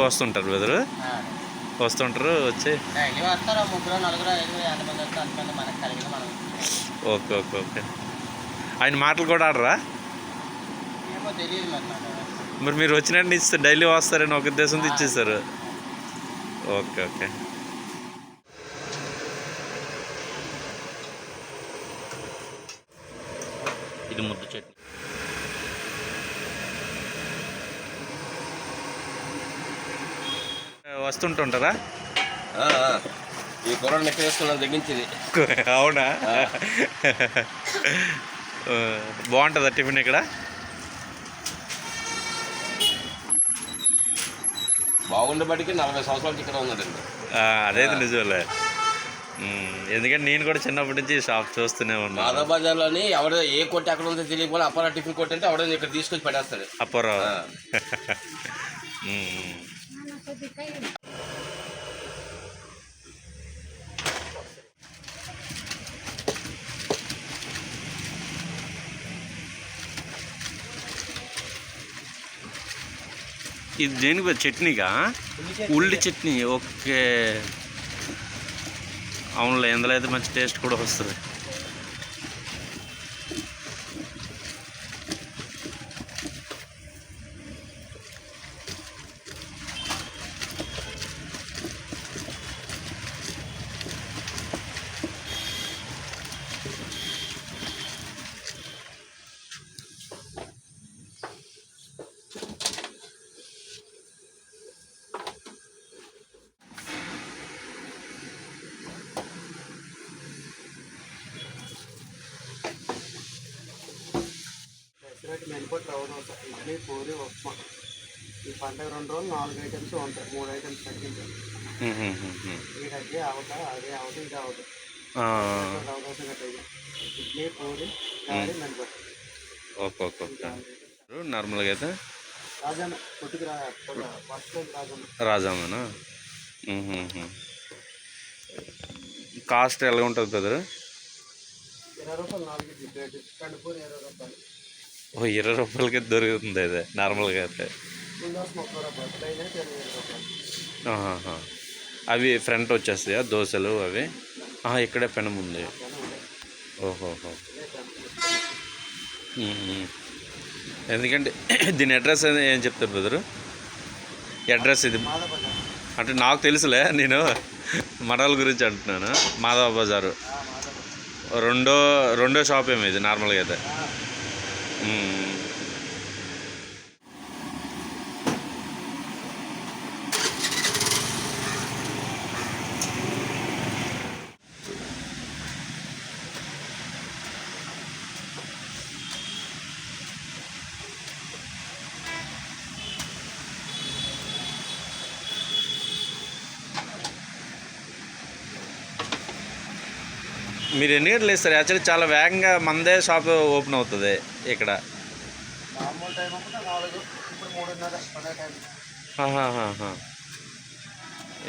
వస్తుంటారు బెదరు, వస్తుంటారు వచ్చి. Okay okay okay. ఆయన మాటలు కూడా ఆడరా? మరి మీరు వచ్చినట్టు ఇస్తే డైలీ వస్తారని ఒక ఉద్దేశంతో ఇచ్చేస్తారు. Okay okay. ఇది ముద్ద చట్నీ. వస్తుంటుంటారా? ఈ కూర నెక్క వేసుకున్నాను తగ్గించింది. అవునా? బాగుంటుందా టిఫిన్ ఇక్కడ? బాగుండే బట్టికి 40 సంవత్సరాలకి ఇక్కడ ఉన్నదండి. అదైతే నిజంలే. ఎందుకంటే నేను కూడా చిన్నప్పటి నుంచి షాప్ చూస్తూనే ఉన్నాను. మాధవ్ బజార్లోని ఎవడో ఏ కొట్టి ఎక్కడ ఉందో తెలియకపోతే అప్పారావు టిఫిన్ కొట్టి అంటే ఎవడో ఇక్కడ తీసుకొచ్చి పెట్టేస్తాడు. అప్పారావు. ఇది దేనికి చట్నీగా? ఉల్లి చట్నీ. ఓకే, అవునులే, ఇందులో అయితే మంచి టేస్ట్ కూడా వస్తుంది. మెనుకోటి రవ్వ దోశ, ఇడ్లీ, పూరి, ఉప్మా. ఈ పండుగ 2 రోజులు 4 ఐటమ్స్ ఉంటాయి. 3 ఐటమ్స్ తగ్గించాలి. ఈ అదే అవత, అదే అవత, ఇది అవత. రవ్వ దోశ కట్టేది, ఇడ్లీ, పూరి, గారి, మెనుకోటి. Okay okay okay. నార్మల్గా అయితే రాజాన్న పుట్టుకు రాజామనా? కాస్ట్ ఎలా ఉంటుంది బ్రదర్? 20 రూపాయలు 4 ప్లేట్. కందిపూరి 20 రూపాయలు. 20 రూపాయలకి దొరుకుతుంది అయితే నార్మల్గా అయితే. అవి ఫ్రంట్ వచ్చేస్తాయా దోశలు అవి? ఇక్కడే పెనం ఉంది. ఓహోహో. ఎందుకంటే దీని అడ్రస్ ఏం చెప్తారు బ్రదరు? అడ్రస్ ఇది అంటే నాకు తెలుసులే, నేను మడల గురించి అంటున్నాను. మాధవ బజారు రెండో షాప్ ఏమో ఇది నార్మల్గా అయితే. మీరు ఎన్ని గంటలు ఇస్తారు? యాక్చువల్లీ చాలా వేగంగా మందే షాప్ ఓపెన్ అవుతుంది ఇక్కడ.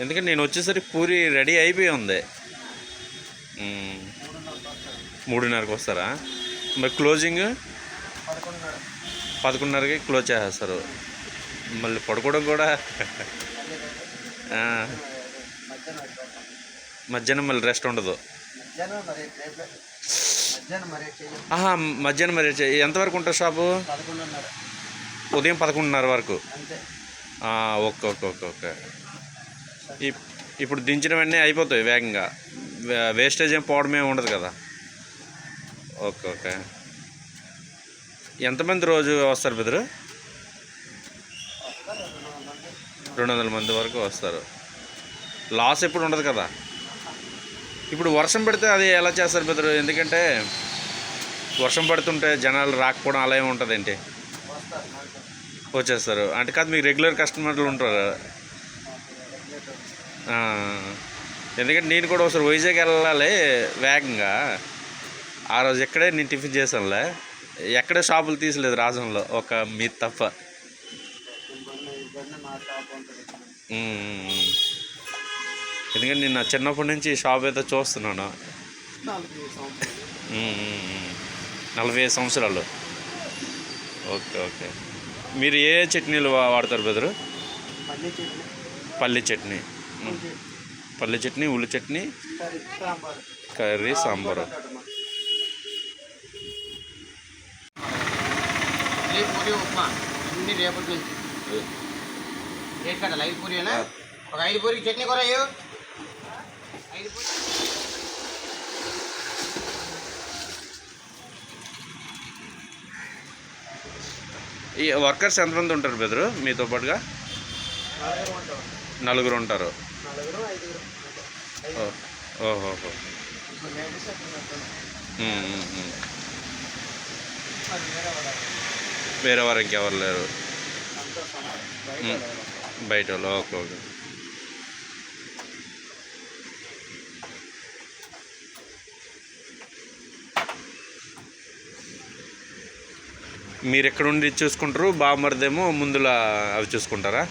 ఎందుకంటే నేను వచ్చేసరికి పూరి రెడీ అయిపోయి ఉంది. 3:30కి వస్తారా? మరి క్లోజింగ్ 11:30కి క్లోజ్ చేసేస్తారు. మళ్ళీ పడుకోవడం కూడా మధ్యాహ్నం మళ్ళీ రెస్ట్ ఉండదు. మధ్యాహ్నం మరి ఎంతవరకు ఉంటుంది షాపు? ఉదయం 11:30 వరకు. Okay okay okay okay. ఇప్పుడు దించిన వెంటనే అయిపోతాయి వేగంగా, వేస్టేజ్ ఏం పోవడమే ఉండదు కదా. Okay okay. ఎంతమంది రోజు వస్తారు బెదరు? 200 మంది వరకు వస్తారు. లాస్ ఎప్పుడు ఉండదు కదా. ఇప్పుడు వర్షం పడితే అది ఎలా చేస్తారు బెదరు? ఎందుకంటే వర్షం పడుతుంటే జనాలు రాకపోవడం అలా ఏమి ఉంటుంది ఏంటి? వచ్చేస్తారు అంటే కాదు, మీకు రెగ్యులర్ కస్టమర్లు ఉంటారు. ఎందుకంటే నేను కూడా ఒకసారి వైజాగ్ వెళ్ళాలి వేగంగా. ఆ రోజు ఎక్కడే నేను టిఫిన్ చేశానులే, ఎక్కడే షాపులు తీసలేదు రాజంలో, ఒక మీ తప్ప. ఎందుకంటే నేను నా చిన్నప్పటి నుంచి షాప్ అయితే చూస్తున్నాను. 45 సంవత్సరాలు. Okay okay. మీరు ఏ చట్నీలు వాడతారు బెదరు? పల్లి చట్నీ, పల్లి చట్నీ, పల్లి చట్నీ, ఉల్లి చట్నీ, కర్రీ, సాంబార్, కర్రీ, సాంబారు. ఇడ్లీ పూరి ఉప్మా అన్ని రేపటి నుంచి రేట్ కట్టాలి. 5 పూరీనా? ఒక 5 పూరికి చట్నీ కూడా అయ్యో 5 పూరి. ఈ వర్కర్స్ ఎంతమంది ఉంటారు బెదరు మీతో పాటుగా? నలుగురు ఉంటారు. ఓహో. వేరే వారు ఇంకెవరు లేరు బయట వాళ్ళు? ఓకే. మీరు ఎక్కడుండి చూసుకుంటారు, బామ్మర్దేమో ముందులా అవి చూసుకుంటారా?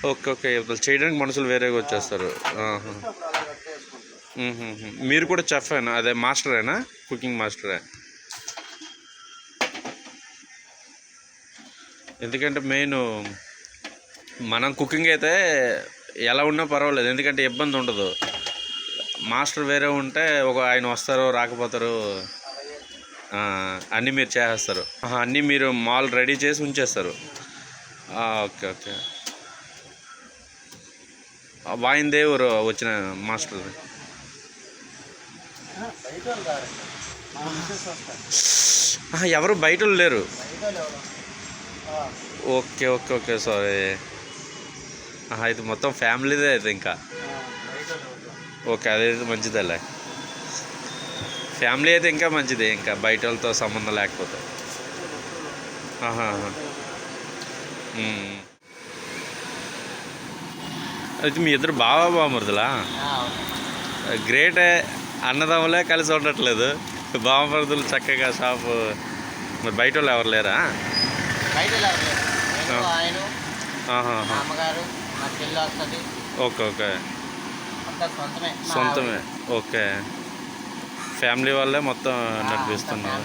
ఓకే. చేయడానికి మనుషులు వేరేగా వచ్చేస్తారు. మీరు కూడా చెఫేనా? అదే మాస్టరేనా? కుకింగ్ మాస్టరే? ఎందుకంటే మెయిన్ మనం కుకింగ్ అయితే ఎలా ఉన్నా పర్వాలేదు, ఎందుకంటే ఇబ్బంది ఉండదు. మాస్టర్ వేరే ఉంటే ఆయన వస్తారు రాకపోతారు, అన్నీ మీరు చేసేస్తారు. అన్నీ మీరు మాల్ రెడీ చేసి ఉంచేస్తారు. ఓకే. వాయిందే ఎవరు వచ్చిన మాస్టర్? ఎవరు బయట లేరు? ఓకే. సారీ. ఇది మొత్తం ఫ్యామిలీదే అయితే ఇంకా. ఓకే, అదైతే మంచిదలే. ఫ్యామిలీ అయితే ఇంకా మంచిది, ఇంకా బయట వాళ్ళతో సంబంధం లేకపోతే. అయితే మీ ఇద్దరు బావమరుదులా? గ్రేటే. అన్నదమ్ములే కలిసి ఉండట్లేదు, బావమరుదులు చక్కగా షాపు. మరి బయట వాళ్ళు ఎవరు లేరా? ఓకే. సొంతమే. ఓకే. ఫ్యామిలీ వాళ్ళే మొత్తం నడిపిస్తున్నారు.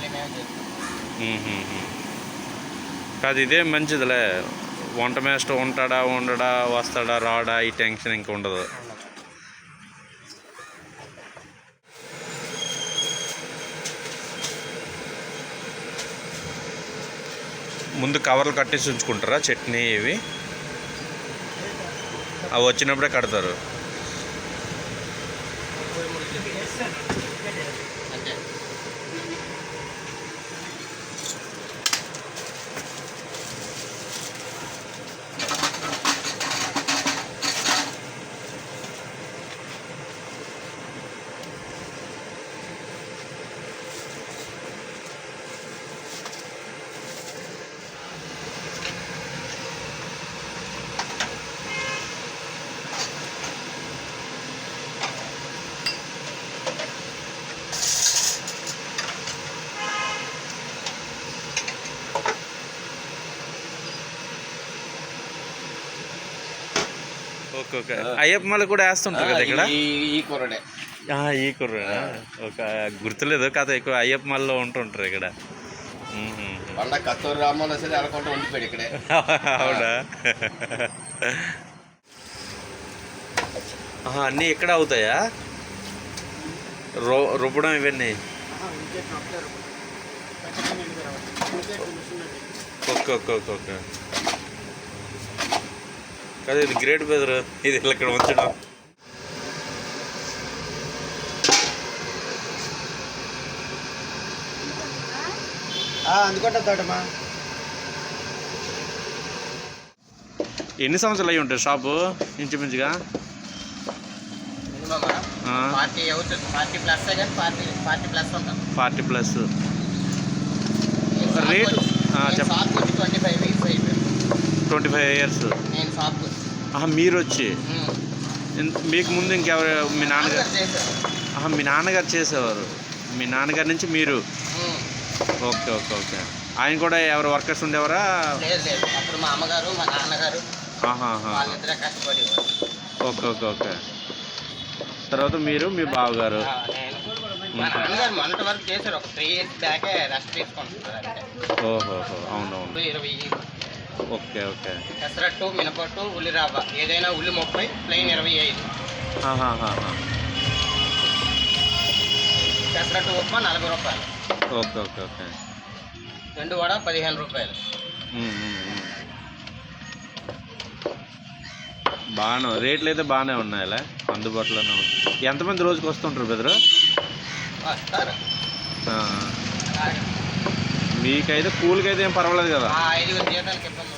కాదు, ఇదే మంచిదిలే. వంట మేస్టర్ ఉంటాడా ఉండడా, వస్తాడా రాడా, ఈ టెన్షన్ ఇంక ఉండదు. ముందు కవర్లు కట్టేసి ఉంచుకుంటారా చట్నీ ఇవి? అవి వచ్చినప్పుడే కడతారు. ఓకే. అయ్యప్ప మళ్ళీ కూడా వేస్తుంటారు కదా ఇక్కడ? ఈ కూరడే. ఈ కూర ఒక గుర్తులేదు కదా, ఎక్కువ అయ్యప్ప మళ్ళీ ఉంటుంటారు ఇక్కడ. కత్తూరు రామోహన్ సరే అనుకుంటూ ఉండిపోయాడు ఇక్కడే. అవునా? అన్నీ ఇక్కడ అవుతాయా రుబ్బడం ఇవన్నీ? ఓకే. కదా ఇది గ్రేట్ బెదర్, ఇది ఇక్కడ ఉంచడం. అందుకుంటా. ఎన్ని సంవత్సరాలు అయ్యి ఉంటాయి షాపు ఇంచుమించుగా? 40+. రేట్ చెప్పండి. 25 years. మీరు వచ్చి మీకు ముందు ఇంకెవరు? మీ నాన్నగారు చేసేవారు. మీ నాన్నగారి నుంచి మీరు? ఓకే. ఆయన కూడా ఎవరు వర్కర్స్ ఉండేవారా? అప్పుడు మా అమ్మగారు మా నాన్నగారు వాళ్ళిద్దరే కష్టపడి. ఓకే. తర్వాత మీరు, మీ బావగారు. మన నాన్నగారు మొన్నటి వరకు చేశారు, ఒక 3 years బ్యాకే రెస్ట్ తీసుకుంటున్నారు అంటే. ఓహోహో, అవునవును. 20. Okay okay. పెసరట్టు, మినపట్టు, ఉల్లి రవ్వ ఏదైనా ఉల్లి 30, ప్లెయిన్ 25. ఆహాహాహా. పెసరట్టు ఉప్మా 40 రూపాయలు. Okay okay okay. 2 వడ 15 రూపాయలు. బాగానే రేట్లు అయితే బాగానే ఉన్నాయిలే, అందుబాటులోనే ఉంది. ఎంతమంది రోజుకి వస్తుంటారు బెదరు? వస్తారు. మీకైతే కూలికి అయితే ఏం పర్వాలేదు కదా? 5 జీతాలకి ఇబ్బంది.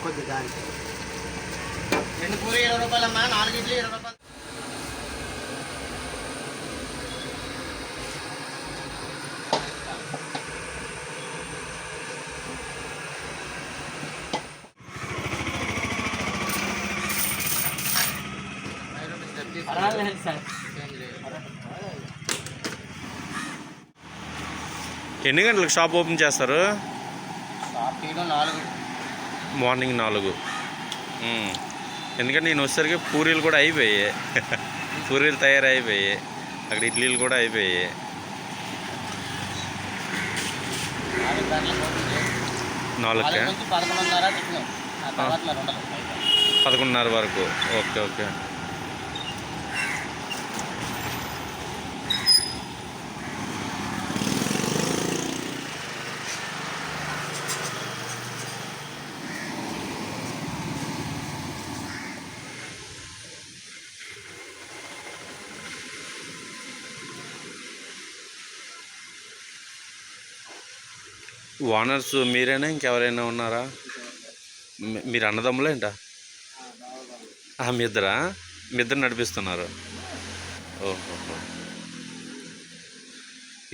కొద్ది దానికి 2 పూరి 20 రూపాయలమ్మా, 4 ఇడ్లీ 20 రూపాయలు. ఎన్ని గంటలకు షాప్ ఓపెన్ చేస్తారు? షాప్ తీయడం 4. మార్నింగ్ 4. ఎందుకంటే నేను వచ్చేసరికి పూరీలు కూడా అయిపోయాయి. పూరీలు తయారైపోయాయి, అక్కడ ఇడ్లీలు కూడా అయిపోయాయి. 4కే 11:30 టిఫిన్, ఆ తర్వాత 11:30 వరకు. Okay okay. ఓనర్స్ మీరేనా, ఇంకెవరైనా ఉన్నారా? మీరు అన్నదమ్ములే ఏంటా? మీ ఇద్దరా? మీ ఇద్దరు నడిపిస్తున్నారు? ఓహో.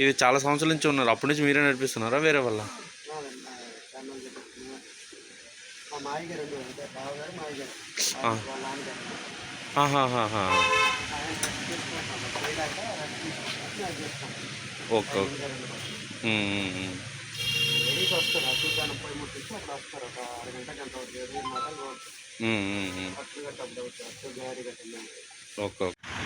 ఇది చాలా సంవత్సరాల నుంచి ఉన్నారు, అప్పటి నుంచి మీరే నడిపిస్తున్నారా వేరే వాళ్ళ? Okay okay. వస్తారు అసలు పోయి ముట్టించి అక్కడ వస్తారు, ఒక 1 గంట 2 గంట అవుతుంది. Okay okay.